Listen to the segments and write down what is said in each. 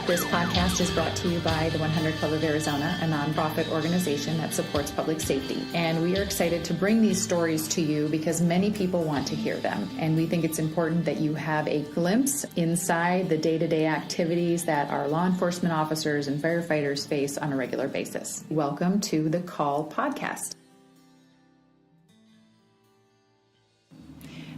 This podcast is brought to you by the 100 Club of Arizona, a nonprofit organization that supports public safety. And we are excited to bring these stories to you because many people want to hear them. And we think it's important that you have a glimpse inside the day-to-day activities that our law enforcement officers and firefighters face on a regular basis. Welcome to the Call Podcast.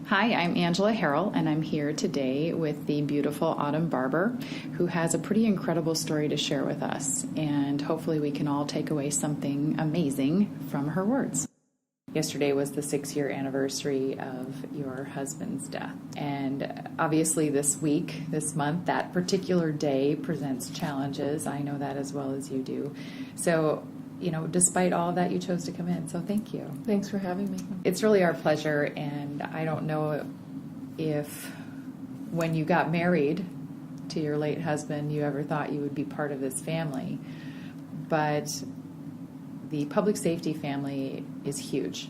Hi, I'm Angela Harrell, and I'm here today with the beautiful Autumn Barber, who has a pretty incredible story to share with us, and hopefully we can all take away something amazing from her words. Yesterday was the 6-year anniversary of your husband's death, and obviously this month, that particular day presents challenges. I know that as well as you do. So, despite all of that, you chose to come in. So thank you. Thanks for having me. It's really our pleasure. And I don't know if when you got married to your late husband, you ever thought you would be part of this family. But the public safety family is huge.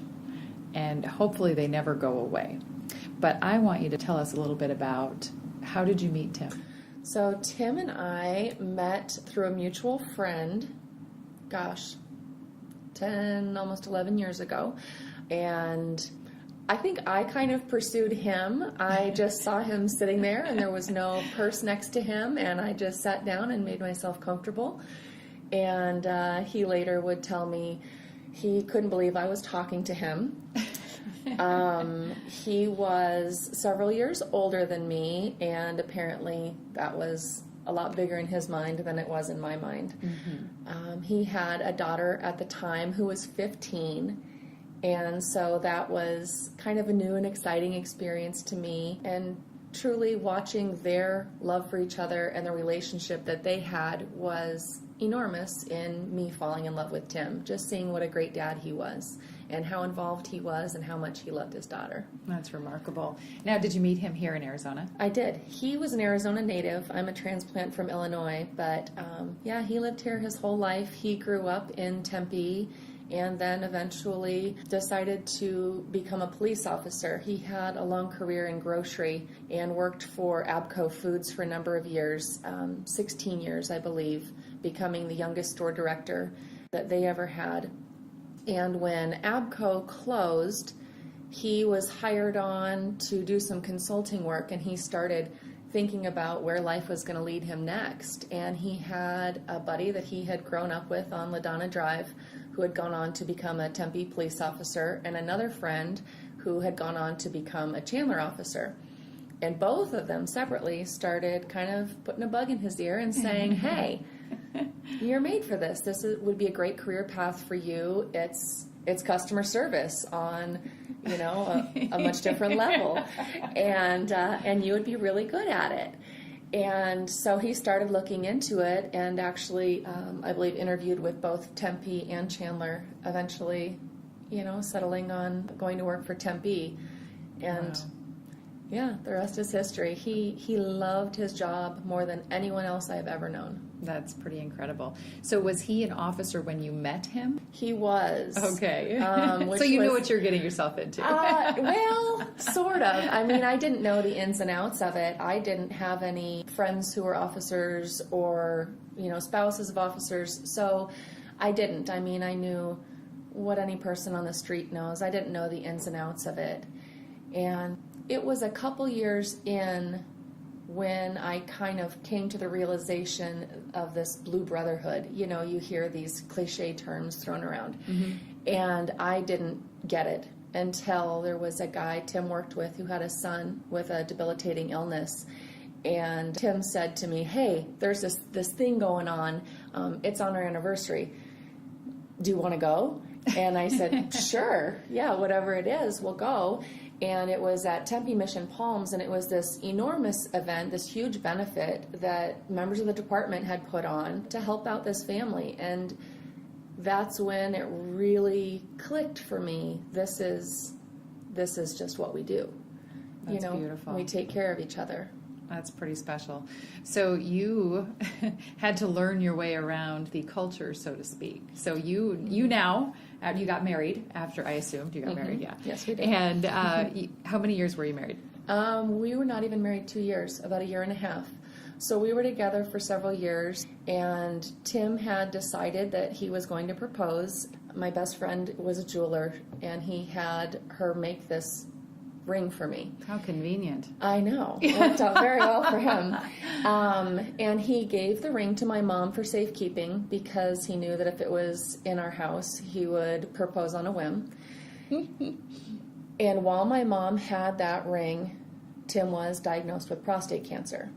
And hopefully they never go away. But I want you to tell us a little bit about how did you meet Tim? So Tim and I met through a mutual friend. 10, almost 11 years ago. And I think I kind of pursued him. I just saw him sitting there and there was no purse next to him. And I just sat down and made myself comfortable. And he later would tell me he couldn't believe I was talking to him. He was several years older than me. And apparently that was a lot bigger in his mind than it was in my mind. Mm-hmm. He had a daughter at the time who was 15, and so that was kind of a new and exciting experience to me, and truly watching their love for each other and the relationship that they had was enormous in me falling in love with Tim, just seeing what a great dad he was and how involved he was and how much he loved his daughter. That's remarkable. Now, did you meet him here in Arizona? I did. He was an Arizona native. I'm a transplant from Illinois, but he lived here his whole life. He grew up in Tempe and then eventually decided to become a police officer. He had a long career in grocery and worked for Abco Foods for a number of years, 16 years, I believe, becoming the youngest store director that they ever had. And when Abco closed, he was hired on to do some consulting work, and he started thinking about where life was going to lead him next. And he had a buddy that he had grown up with on LaDonna Drive who had gone on to become a Tempe police officer, and another friend who had gone on to become a Chandler officer. And both of them separately started kind of putting a bug in his ear and saying, hey, you're made for this. Would be a great career path for you. It's customer service on, a much different level, and you would be really good at it. And so he started looking into it, and actually, I believe, interviewed with both Tempe and Chandler. Eventually, settling on going to work for Tempe, and. Wow. Yeah, the rest is history. He loved his job more than anyone else I've ever known. That's pretty incredible. So was he an officer when you met him? He was. Okay. So you knew what you're getting yourself into. Well, sort of. I mean, I didn't know the ins and outs of it. I didn't have any friends who were officers or, spouses of officers. So I didn't. I mean, I knew what any person on the street knows. I didn't know the ins and outs of it. And it was a couple years in when I kind of came to the realization of this blue brotherhood. You hear these cliche terms thrown around. Mm-hmm. And I didn't get it until there was a guy Tim worked with who had a son with a debilitating illness. And Tim said to me, hey, there's this thing going on. It's on our anniversary. Do you want to go? And I said, sure. Yeah, whatever it is, we'll go. And it was at Tempe Mission Palms, and it was this enormous event, this huge benefit that members of the department had put on to help out this family. And that's when it really clicked for me. This is just what we do. That's beautiful. We take care of each other. That's pretty special. So you had to learn your way around the culture, so to speak. So you now, you got married after, I assumed you got married, yeah. Yes, we did. And how many years were you married? We were not even married 2 years, about a year and a half. So we were together for several years, and Tim had decided that he was going to propose. My best friend was a jeweler, and he had her make this ring for me. How convenient. I know. It worked out very well for him. And he gave the ring to my mom for safekeeping because he knew that if it was in our house, he would propose on a whim. And while my mom had that ring, Tim was diagnosed with prostate cancer.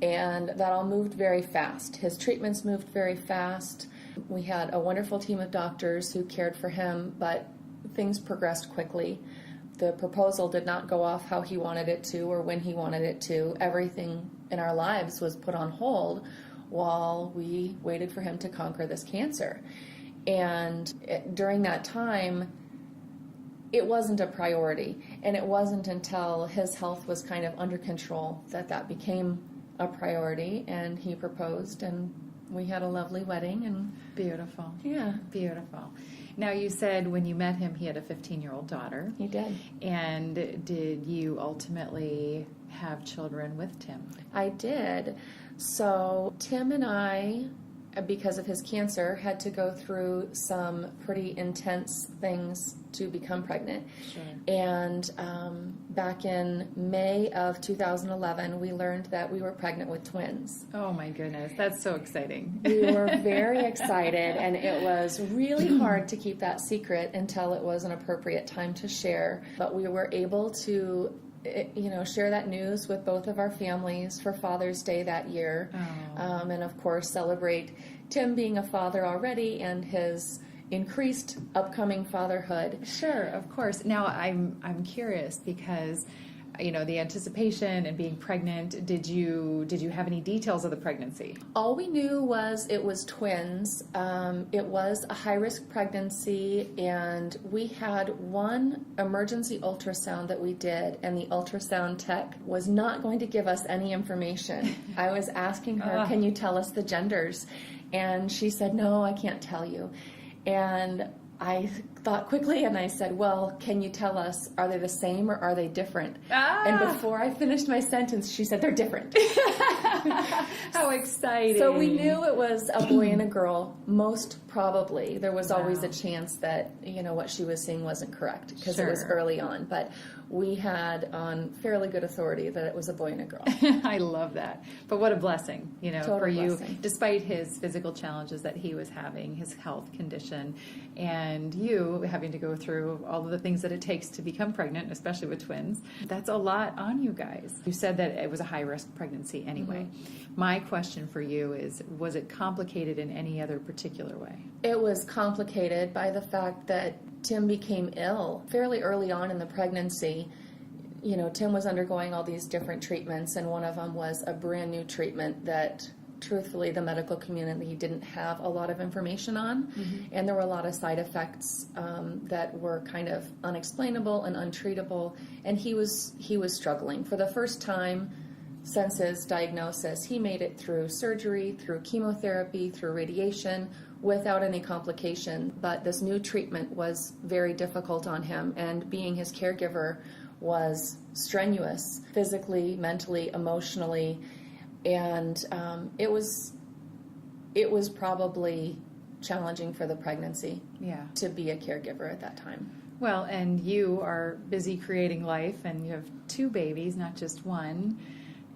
And that all moved very fast. His treatments moved very fast. We had a wonderful team of doctors who cared for him, but things progressed quickly. The proposal did not go off how he wanted it to or when he wanted it to. Everything in our lives was put on hold while we waited for him to conquer this cancer. And during that time, it wasn't a priority. And it wasn't until his health was kind of under control that that became a priority, and he proposed, and we had a lovely wedding. And Beautiful. yeah, Beautiful. Now, you said when you met him, he had a 15-year-old daughter. he did. And did you ultimately have children with Tim? I did. So Tim and I, because of his cancer, had to go through some pretty intense things to become pregnant. Sure. And back in May of 2011, we learned that we were pregnant with twins. Oh my goodness, that's so exciting. We were very excited, and it was really hard to keep that secret until it was an appropriate time to share. But we were able to share that news with both of our families for Father's Day that year. Oh. And of course celebrate Tim being a father already and his increased upcoming fatherhood. Sure, of course. Now, I'm curious because, the anticipation and being pregnant, did you have any details of the pregnancy? All we knew was it was twins. It was a high-risk pregnancy, and we had one emergency ultrasound that we did, and the ultrasound tech was not going to give us any information. I was asking her, can you tell us the genders? And she said, no, I can't tell you. And I thought quickly, and I said, well, can you tell us, are they the same or are they different? And before I finished my sentence, she said, they're different. How exciting. So we knew it was a boy and a girl, most probably. There was always Wow. a chance that, what she was seeing wasn't correct because it was Sure. early on. But we had on fairly good authority that it was a boy and a girl. I love that. But what a blessing, Total for you, blessing. despite his physical challenges that he was having, his health condition, and you having to go through all of the things that it takes to become pregnant, especially with twins. That's a lot on you guys. You said that it was a high-risk pregnancy anyway. Mm-hmm. My question for you is, was it complicated in any other particular way? It was complicated by the fact that Tim became ill fairly early on in the pregnancy. Tim was undergoing all these different treatments, and one of them was a brand new treatment that truthfully the medical community didn't have a lot of information on. Mm-hmm. And there were a lot of side effects that were kind of unexplainable and untreatable, and he was struggling. For the first time since his diagnosis, he made it through surgery, through chemotherapy, through radiation, without any complication. But this new treatment was very difficult on him, and being his caregiver was strenuous, physically, mentally, emotionally, and it was probably challenging for the pregnancy to be a caregiver at that time. Well, and you are busy creating life, and you have 2 babies, not just one.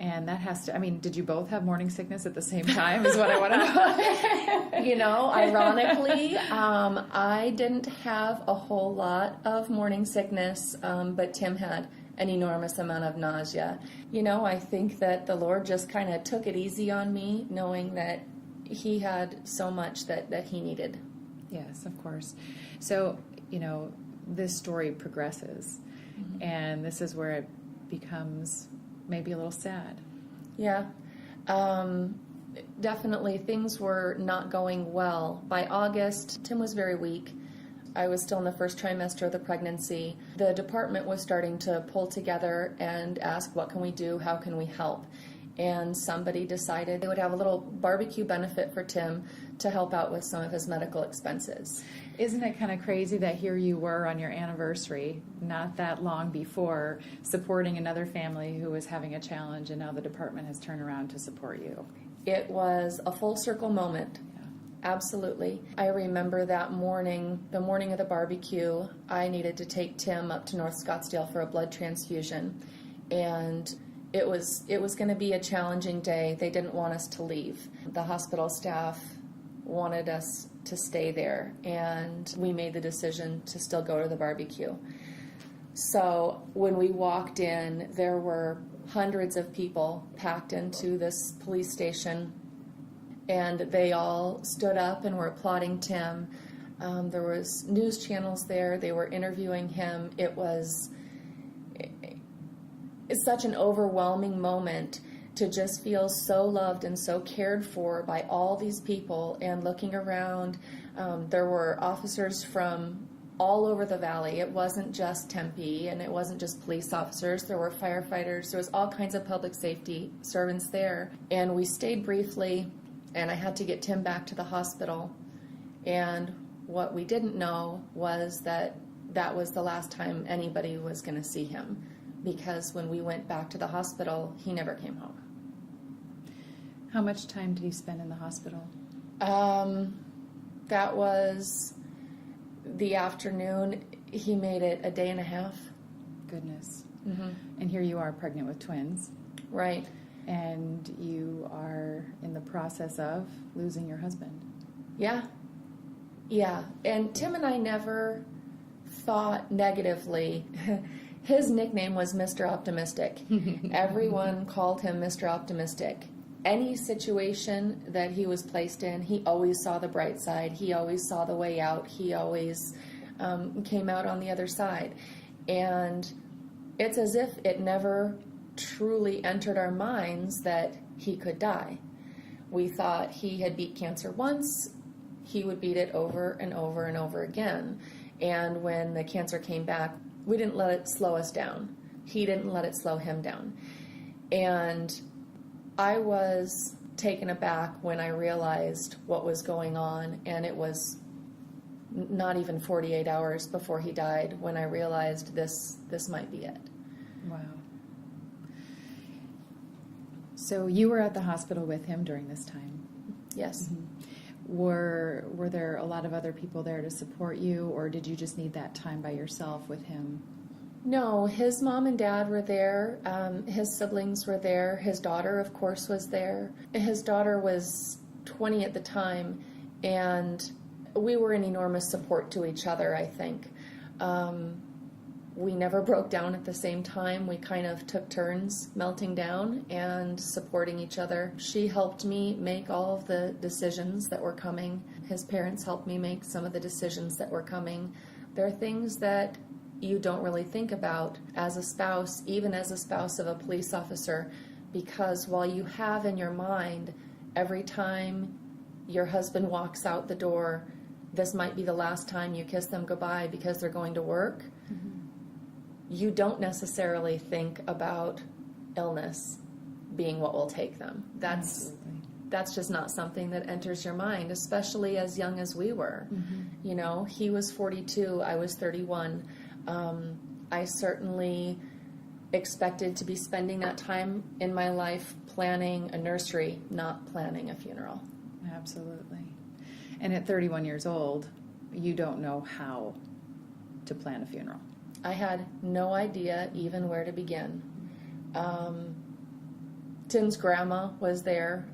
And that has to, did you both have morning sickness at the same time is what I want to know. Ironically, I didn't have a whole lot of morning sickness, but Tim had an enormous amount of nausea. I think that the Lord just kind of took it easy on me, knowing that he had so much that he needed. Yes, of course. So, this story progresses, mm-hmm. and this is where it becomes maybe a little sad. Yeah. Definitely things were not going well. By August, Tim was very weak. I was still in the first trimester of the pregnancy. The department was starting to pull together and ask, what can we do? How can we help? and somebody decided they would have a little barbecue benefit for Tim to help out with some of his medical expenses. Isn't it kind of crazy that here you were on your anniversary, not that long before, supporting another family who was having a challenge, and now the department has turned around to support you? It was a full circle moment. Absolutely. I remember that morning, the morning of the barbecue, I needed to take Tim up to North Scottsdale for a blood transfusion. And it was going to be a challenging day. They didn't want us to leave. The hospital staff wanted us to stay there, and we made the decision to still go to the barbecue. So when we walked in, there were hundreds of people packed into this police station, and they all stood up and were applauding Tim. There was news channels there. They were interviewing him. It's such an overwhelming moment to just feel so loved and so cared for by all these people. And looking around, there were officers from all over the valley. It wasn't just Tempe, and it wasn't just police officers. There were firefighters. There was all kinds of public safety servants there. And we stayed briefly, and I had to get Tim back to the hospital. And what we didn't know was that that was the last time anybody was going to see him, because when we went back to the hospital, he never came home. How much time did you spend in the hospital? That was the afternoon. He made it a day and a half. Goodness. Mm-hmm. And here you are, pregnant with twins. Right. And you are in the process of losing your husband. Yeah. Yeah. And Tim and I never thought negatively. His nickname was Mr. Optimistic. Everyone called him Mr. Optimistic. Any situation that he was placed in, he always saw the bright side. He always saw the way out. He always came out on the other side. And it's as if it never truly entered our minds that he could die. We thought he had beat cancer once. He would beat it over and over and over again. And when the cancer came back, we didn't let it slow us down. He didn't let it slow him down. And I was taken aback when I realized what was going on, and it was not even 48 hours before he died when I realized this might be it. Wow. So you were at the hospital with him during this time? Yes. Mm-hmm. Were there a lot of other people there to support you, or did you just need that time by yourself with him? No, his mom and dad were there. His siblings were there. His daughter, of course, was there. His daughter was 20 at the time, and we were an enormous support to each other, I think. We never broke down at the same time. We kind of took turns melting down and supporting each other. She helped me make all of the decisions that were coming. His parents helped me make some of the decisions that were coming. There are things that you don't really think about as a spouse, even as a spouse of a police officer, because while you have in your mind every time your husband walks out the door, this might be the last time you kiss them goodbye because they're going to work, mm-hmm. You don't necessarily think about illness being what will take them. That's just not something that enters your mind, especially as young as we were. Mm-hmm. You know, he was 42, I was 31. I certainly expected to be spending that time in my life planning a nursery, not planning a funeral. Absolutely. And at 31 years old, you don't know how to plan a funeral. I had no idea even where to begin. Tim's grandma was there.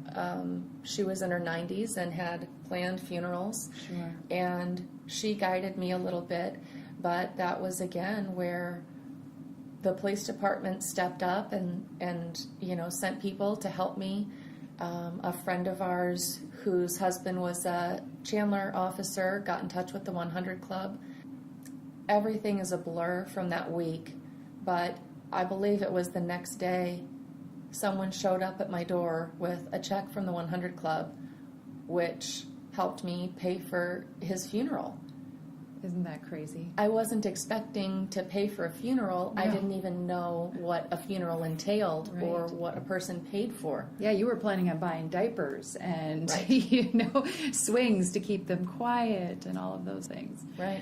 She was in her 90s and had planned funerals. Sure. And she guided me a little bit. But that was, again, where the police department stepped up and sent people to help me. A friend of ours whose husband was a Chandler officer got in touch with the 100 Club. Everything is a blur from that week, but I believe it was the next day someone showed up at my door with a check from the 100 Club, which helped me pay for his funeral. Isn't that crazy? I wasn't expecting to pay for a funeral. No. I didn't even know what a funeral entailed Right. or what a person paid for. Yeah, you were planning on buying diapers and, Right. you know, swings to keep them quiet and all of those things. Right.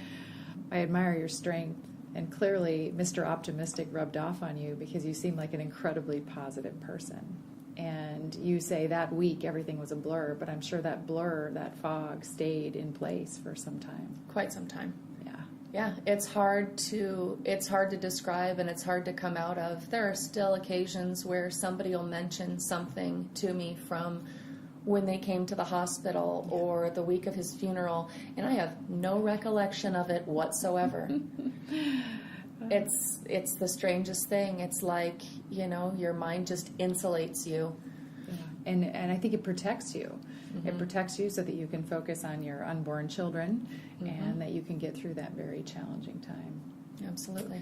I admire your strength, and clearly Mr. Optimistic rubbed off on you because you seem like an incredibly positive person. And you say that week everything was a blur, but I'm sure that blur, that fog, stayed in place for some time. Quite some time. Yeah. Yeah, it's hard to describe, and it's hard to come out of. There are still occasions where somebody will mention something to me from when they came to the hospital or the week of his funeral, and I have no recollection of it whatsoever. It's the strangest thing. It's like, you know, your mind just insulates you. Yeah. And I think it protects you. Mm-hmm. It protects you so that you can focus on your unborn children and that you can get through that very challenging time. Absolutely.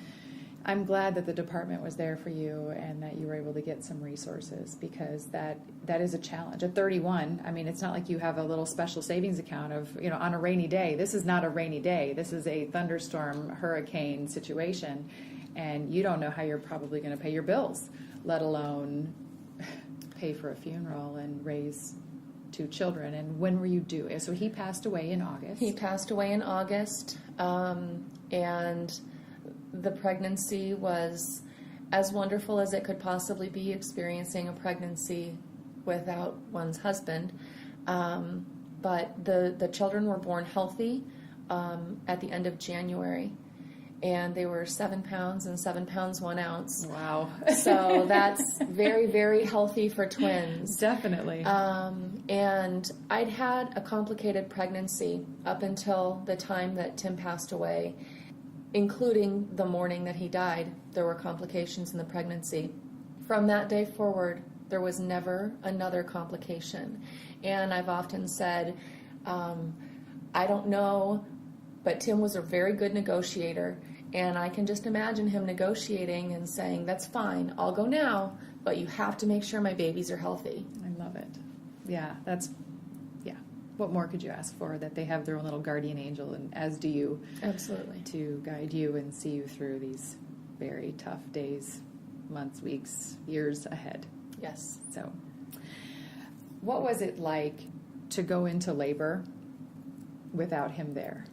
I'm glad that the department was there for you and that you were able to get some resources, because that is a challenge. At 31, I mean, it's not like you have a little special savings account of, you know, on a rainy day. This is not a rainy day. This is a thunderstorm, hurricane situation, and you don't know how you're probably going to pay your bills, let alone pay for a funeral and raise 2 children. And when were you due? So he passed away in August. He passed away in August, and the pregnancy was as wonderful as it could possibly be, experiencing a pregnancy without one's husband. But the children were born healthy at the end of January, and they were 7 pounds and 7 pounds 1 ounce. Wow. So that's very, very healthy for twins. Definitely. And I'd had a complicated pregnancy up until the time that Tim passed away, including the morning that he died. There were complications in the pregnancy. From that day forward, there was never another complication. And I've often said, I don't know, but Tim was a very good negotiator, and I can just imagine him negotiating and saying, that's fine, I'll go now, but you have to make sure my babies are healthy. I love it. Yeah, what more could you ask for? That they have their own little guardian angel, and as do you. Absolutely. To guide you and see you through these very tough days, months, weeks, years ahead. Yes. So, what was it like to go into labor without him there?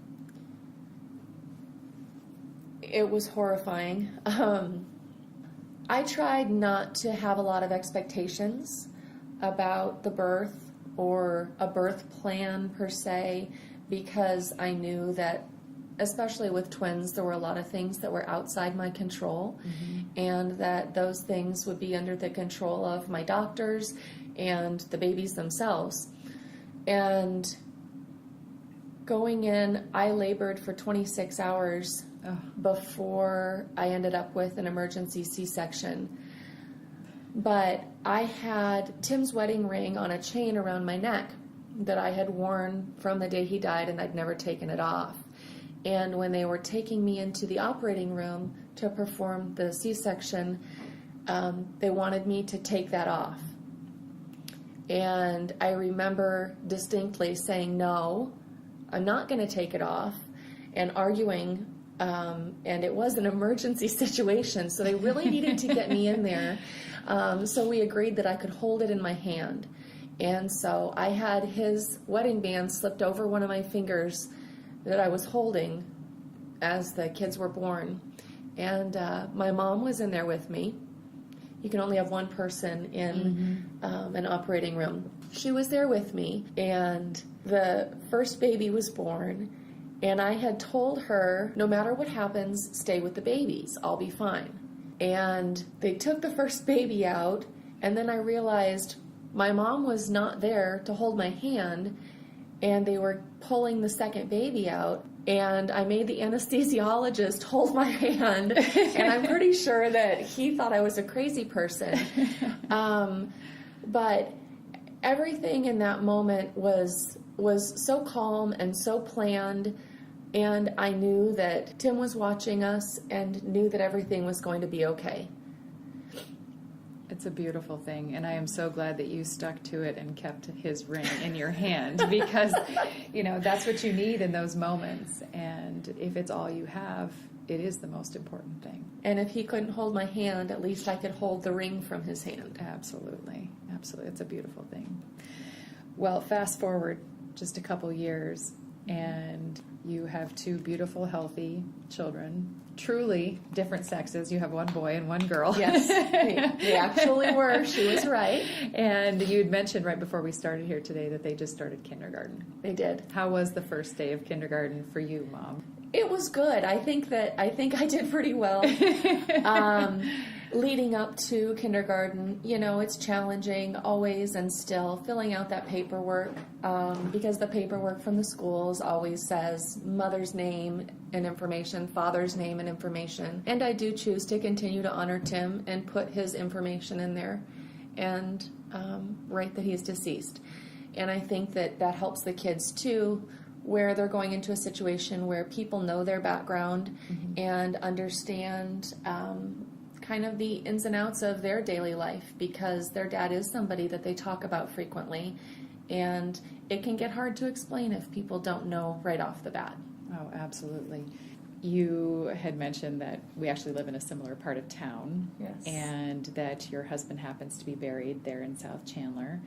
It was horrifying. I tried not to have a lot of expectations about the birth or a birth plan per se, because I knew that, especially with twins, there were a lot of things that were outside my control, and that those things would be under the control of my doctors and the babies themselves. And going in, I labored for 26 hours before I ended up with an emergency C-section. But I had Tim's wedding ring on a chain around my neck that I had worn from the day he died, and I'd never taken it off. And when they were taking me into the operating room to perform the C-section, they wanted me to take that off. And I remember distinctly saying, no, I'm not going to take it off, and arguing. And it was an emergency situation, so they really needed to get me in there. So we agreed that I could hold it in my hand. And so I had his wedding band slipped over one of my fingers that I was holding as the kids were born. And my mom was in there with me. You can only have one person in an operating room. She was there with me, and the first baby was born. And I had told her, no matter what happens, stay with the babies. I'll be fine. And they took the first baby out, and then I realized my mom was not there to hold my hand, and they were pulling the second baby out. And I made the anesthesiologist hold my hand, and I'm pretty sure that he thought I was a crazy person. But everything in that moment was so calm and so planned, and I knew that Tim was watching us and knew that everything was going to be okay. It's a beautiful thing, and I am so glad that you stuck to it and kept his ring in your hand because, that's what you need in those moments. And if it's all you have, it is the most important thing. And if he couldn't hold my hand, at least I could hold the ring from his hand. Absolutely. Absolutely. It's a beautiful thing. Well, fast forward just a couple years, and you have two beautiful, healthy children. Truly different sexes. You have one boy and one girl. Yes, they actually were. She was right. And you had mentioned right before we started here today that they just started kindergarten. They did. How was the first day of kindergarten for you, Mom? It was good. I think I did pretty well. Leading up to kindergarten, it's challenging always, and still filling out that paperwork because the paperwork from the schools always says mother's name and information, father's name and information. And I do choose to continue to honor Tim and put his information in there and write that he's deceased. And I think that helps the kids too, where they're going into a situation where people know their background and understand kind of the ins and outs of their daily life, because their dad is somebody that they talk about frequently, and it can get hard to explain if people don't know right off the bat. Oh, absolutely. You had mentioned that we actually live in a similar part of town. Yes. And that your husband happens to be buried there in South Chandler.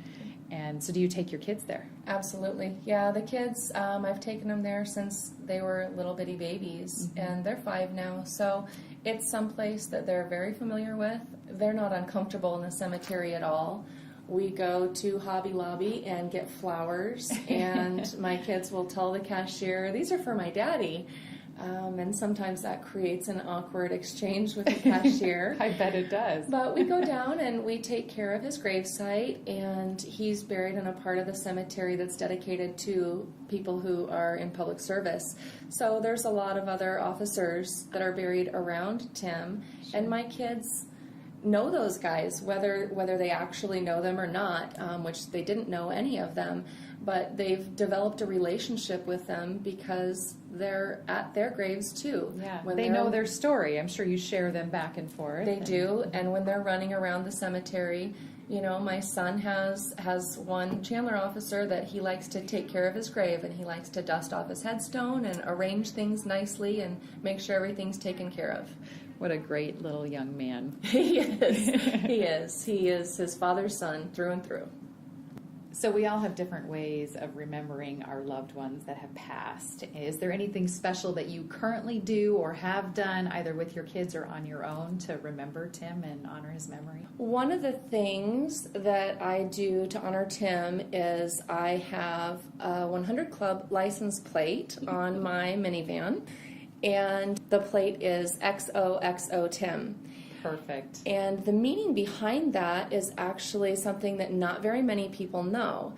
And so do you take your kids there? Absolutely. Yeah, the kids, I've taken them there since they were little bitty babies, and they're 5 now. So it's someplace that they're very familiar with. They're not uncomfortable in the cemetery at all. We go to Hobby Lobby and get flowers, and my kids will tell the cashier, "These are for my daddy." And sometimes that creates an awkward exchange with the cashier. I bet it does. But we go down and we take care of his gravesite, and he's buried in a part of the cemetery that's dedicated to people who are in public service. So there's a lot of other officers that are buried around Tim, and my kids know those guys, whether they actually know them or not, which they didn't know any of them, but they've developed a relationship with them because they're at their graves too. Yeah, when they know their story. I'm sure you share them back and forth. They do, and when they're running around the cemetery, my son has one Chandler officer that he likes to take care of his grave, and he likes to dust off his headstone and arrange things nicely and make sure everything's taken care of. What a great little young man. He is. He is. He is his father's son through and through. So we all have different ways of remembering our loved ones that have passed. Is there anything special that you currently do or have done, either with your kids or on your own, to remember Tim and honor his memory? One of the things that I do to honor Tim is I have a 100 Club license plate on my minivan, and the plate is XOXO Tim. Perfect. And the meaning behind that is actually something that not very many people know.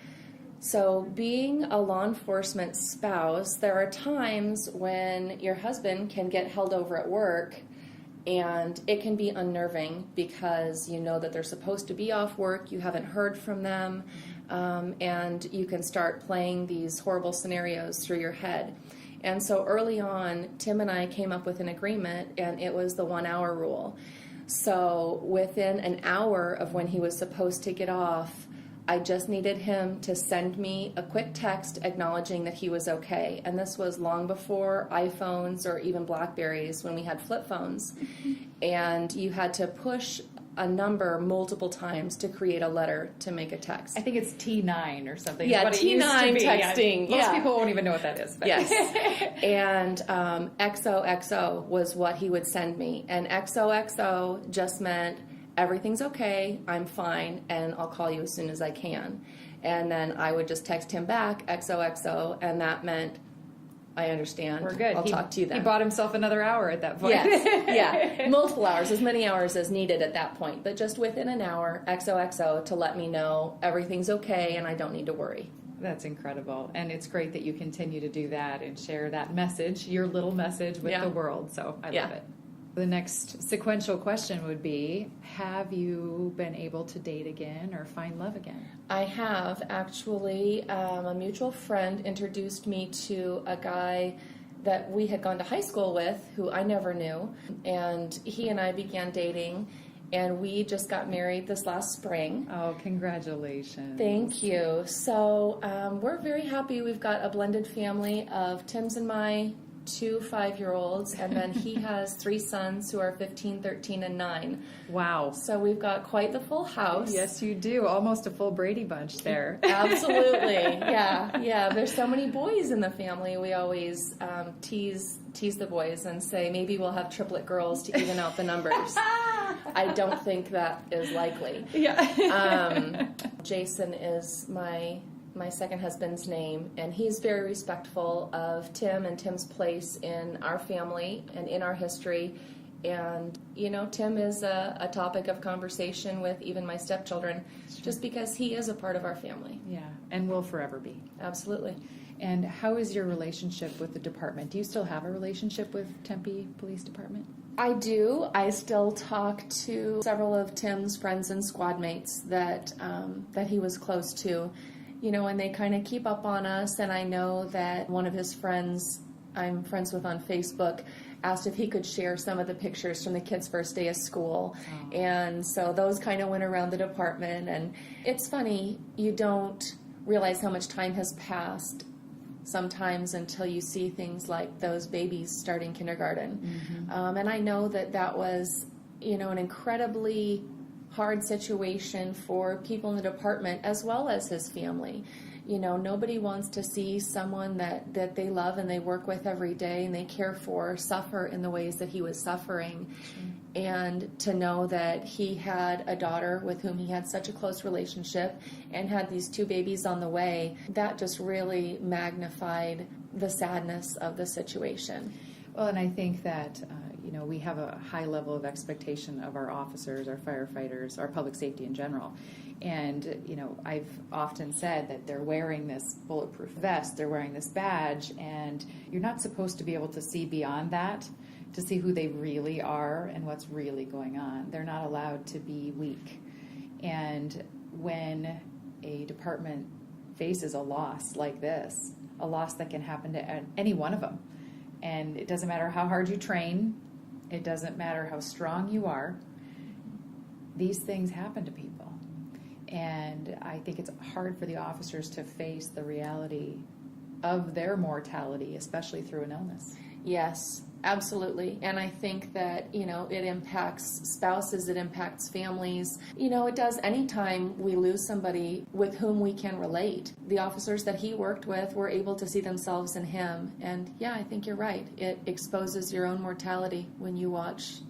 So being a law enforcement spouse, there are times when your husband can get held over at work, and it can be unnerving because you know that they're supposed to be off work, you haven't heard from them, and you can start playing these horrible scenarios through your head. And so early on, Tim and I came up with an agreement, and it was the 1 hour rule. So within an hour of when he was supposed to get off, I just needed him to send me a quick text acknowledging that he was okay. And this was long before iPhones or even Blackberries, when we had flip phones. And you had to push a number multiple times to create a letter to make a text. I think it's T9 or something. Yeah, what it used to T9 be. texting. Most people won't even know what that is. But. Yes. And XOXO was what he would send me. And XOXO just meant everything's okay, I'm fine, and I'll call you as soon as I can. And then I would just text him back, XOXO, and that meant, I understand. We're good. I'll talk to you then. He bought himself another hour at that point. Yes, yeah. Multiple hours, as many hours as needed at that point. But just within an hour, XOXO, to let me know everything's okay and I don't need to worry. That's incredible. And it's great that you continue to do that and share that message, your little message, with the world. So I love it. The next sequential question would be, have you been able to date again or find love again? I have. Actually, a mutual friend introduced me to a guy that we had gone to high school with, who I never knew. And he and I began dating. and we just got married this last spring. Oh, congratulations. Thank you. So we're very happy. We've got a blended family of Tim's and my 2 5-year-olds, and then he has 3 sons who are 15, 13, and 9. Wow. So we've got quite the full house. Yes, you do. Almost a full Brady Bunch there. Absolutely. Yeah. There's so many boys in the family. We always tease the boys and say maybe we'll have triplet girls to even out the numbers. I don't think that is likely. Yeah. Jason is my second husband's name, and he's very respectful of Tim and Tim's place in our family and in our history. And, Tim is a topic of conversation with even my stepchildren, just because he is a part of our family. Yeah, and will forever be. Absolutely. And how is your relationship with the department? Do you still have a relationship with Tempe Police Department? I do. I still talk to several of Tim's friends and squad mates that he was close to. And they kind of keep up on us, and I know that one of his friends I'm friends with on Facebook asked if he could share some of the pictures from the kids' first day of school. Oh. And so those kind of went around the department, and it's funny, you don't realize how much time has passed sometimes until you see things like those babies starting kindergarten. Mm-hmm. And I know that was, an incredibly hard situation for people in the department as well as his family. Nobody wants to see someone that they love and they work with every day and they care for suffer in the ways that he was suffering. Mm-hmm. And to know that he had a daughter with whom he had such a close relationship and had these 2 babies on the way, that just really magnified the sadness of the situation. Well, and I think that we have a high level of expectation of our officers, our firefighters, our public safety in general. And, I've often said that they're wearing this bulletproof vest, they're wearing this badge, and you're not supposed to be able to see beyond that, to see who they really are and what's really going on. They're not allowed to be weak. And when a department faces a loss like this, a loss that can happen to any one of them, and it doesn't matter how hard you train, it doesn't matter how strong you are, these things happen to people. And I think it's hard for the officers to face the reality of their mortality, especially through an illness. Yes, absolutely. And I think that, it impacts spouses, it impacts families. It does anytime we lose somebody with whom we can relate. The officers that he worked with were able to see themselves in him. And yeah, I think you're right. It exposes your own mortality when you watch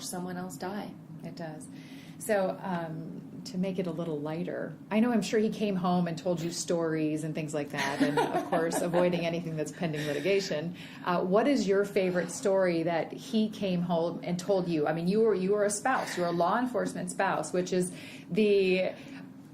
someone else die. It does. So, to make it a little lighter, I'm sure he came home and told you stories and things like that, and of course, avoiding anything that's pending litigation. What is your favorite story that he came home and told you? I mean, you were a spouse, you were a law enforcement spouse, which is the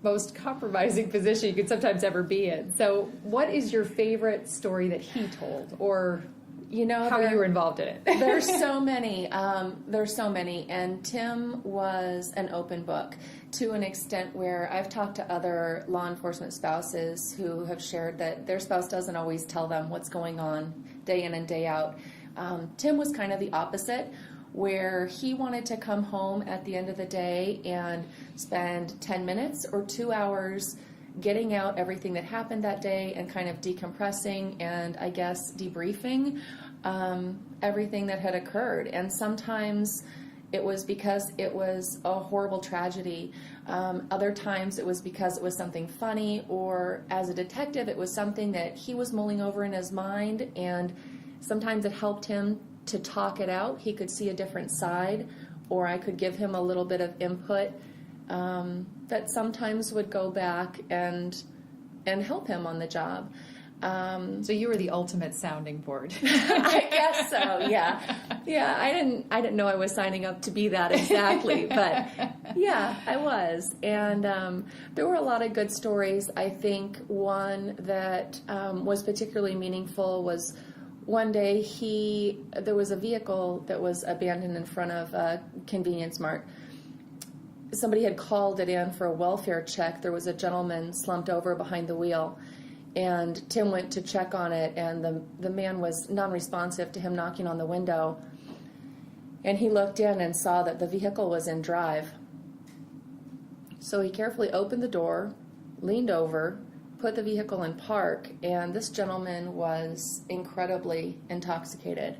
most compromising position you could sometimes ever be in. So, what is your favorite story that he told, or how you were involved in it? There's so many. And Tim was an open book to an extent where I've talked to other law enforcement spouses who have shared that their spouse doesn't always tell them what's going on day in and day out. Tim was kind of the opposite, where he wanted to come home at the end of the day and spend 10 minutes or 2 hours getting out everything that happened that day and kind of decompressing and, I guess, debriefing everything that had occurred. And sometimes it was because it was a horrible tragedy. Other times it was because it was something funny, or as a detective, it was something that he was mulling over in his mind, and sometimes it helped him to talk it out. He could see a different side, or I could give him a little bit of input that sometimes would go back and help him on the job. So you were the ultimate sounding board. I guess so. Yeah. I didn't know I was signing up to be that exactly, but yeah, I was. And there were a lot of good stories. I think one that was particularly meaningful was one day there was a vehicle that was abandoned in front of a convenience mart. Somebody had called it in for a welfare check. There was a gentleman slumped over behind the wheel, and Tim went to check on it, and the man was non-responsive to him knocking on the window. And he looked in and saw that the vehicle was in drive. So he carefully opened the door, leaned over, put the vehicle in park, and this gentleman was incredibly intoxicated.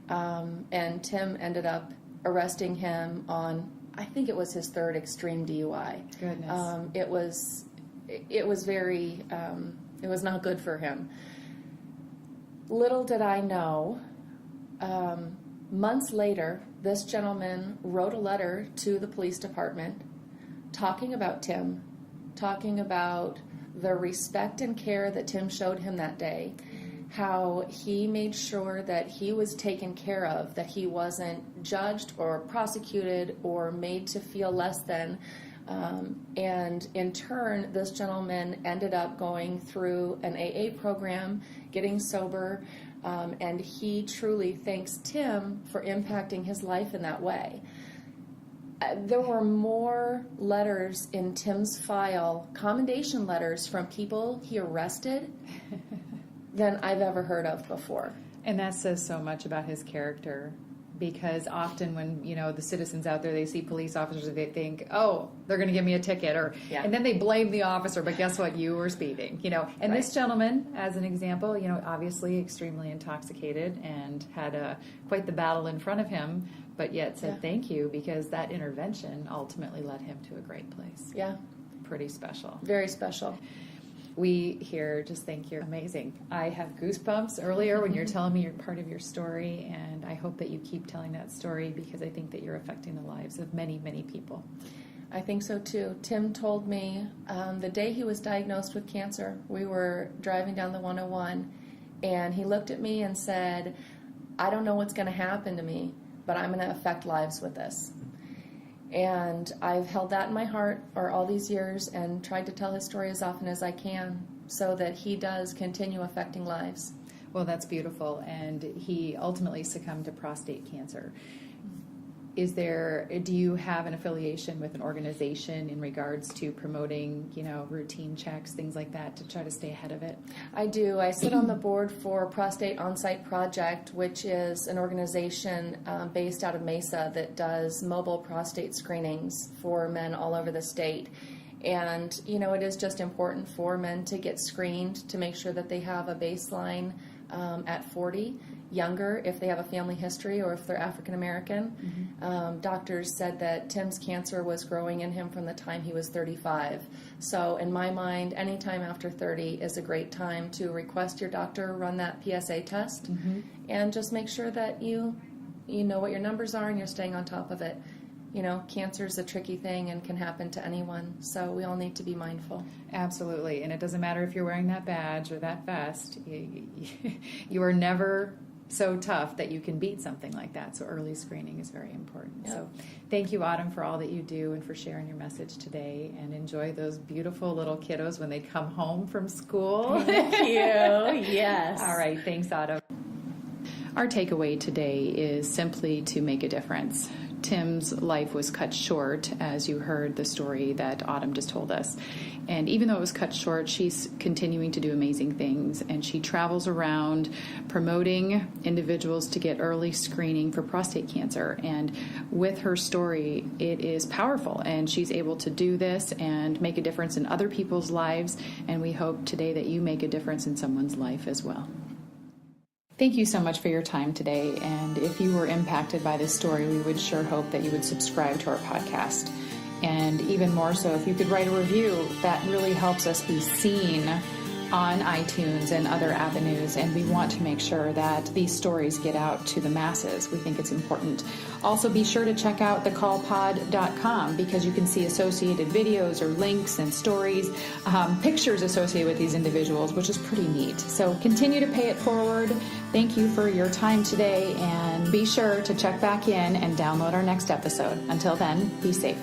And Tim ended up arresting him on, I think it was his third extreme DUI. Goodness. It was very, it was not good for him. Little did I know, months later, this gentleman wrote a letter to the police department talking about Tim, talking about the respect and care that Tim showed him that day, how he made sure that he was taken care of, that he wasn't judged or prosecuted or made to feel less than. And in turn, this gentleman ended up going through an AA program, getting sober, and he truly thanks Tim for impacting his life in that way. There were more letters in Tim's file, commendation letters from people he arrested than I've ever heard of before. And that says so much about his character, because often when, the citizens out there, they see police officers, they think, oh, they're going to give me a ticket, and then they blame the officer, but guess what? You were speeding, And Right. This gentleman, as an example, obviously extremely intoxicated and had quite the battle in front of him, but yet said thank you, because that intervention ultimately led him to a great place. Yeah. Pretty special. Very special. We here just think you're amazing. I have goosebumps earlier when you're telling me you're part of your story, and I hope that you keep telling that story, because I think that you're affecting the lives of many, many people. I think so too. Tim told me the day he was diagnosed with cancer, we were driving down the 101, and he looked at me and said, I don't know what's going to happen to me, but I'm going to affect lives with this. And I've held that in my heart for all these years and tried to tell his story as often as I can so that he does continue affecting lives. Well, that's beautiful. And he ultimately succumbed to prostate cancer. Do you have an affiliation with an organization in regards to promoting, routine checks, things like that, to try to stay ahead of it? I do. I sit on the board for Prostate On-Site Project, which is an organization based out of Mesa that does mobile prostate screenings for men all over the state. And, it is just important for men to get screened to make sure that they have a baseline at 40. Younger if they have a family history or if they're African American. Mm-hmm. Doctors said that Tim's cancer was growing in him from the time he was 35. So in my mind, any time after 30 is a great time to request your doctor run that PSA test and just make sure that you know what your numbers are and you're staying on top of it. Cancer is a tricky thing and can happen to anyone, so we all need to be mindful. Absolutely, and it doesn't matter if you're wearing that badge or that vest. You are never so tough that you can beat something like that. So early screening is very important. Yep. So thank you, Autumn, for all that you do and for sharing your message today. And enjoy those beautiful little kiddos when they come home from school. Thank you. Yes. All right. Thanks, Autumn. Our takeaway today is simply to make a difference. Tim's life was cut short, as you heard the story that Autumn just told us. And even though it was cut short, she's continuing to do amazing things. And she travels around promoting individuals to get early screening for prostate cancer. And with her story, it is powerful. And she's able to do this and make a difference in other people's lives. And we hope today that you make a difference in someone's life as well. Thank you so much for your time today, and if you were impacted by this story, we would sure hope that you would subscribe to our podcast. And even more so, if you could write a review, that really helps us be seen on iTunes and other avenues, and we want to make sure that these stories get out to the masses. We think it's important. Also, be sure to check out thecallpod.com, because you can see associated videos or links and stories, pictures associated with these individuals, which is pretty neat. So continue to pay it forward. Thank you for your time today, and be sure to check back in and download our next episode. Until then, be safe.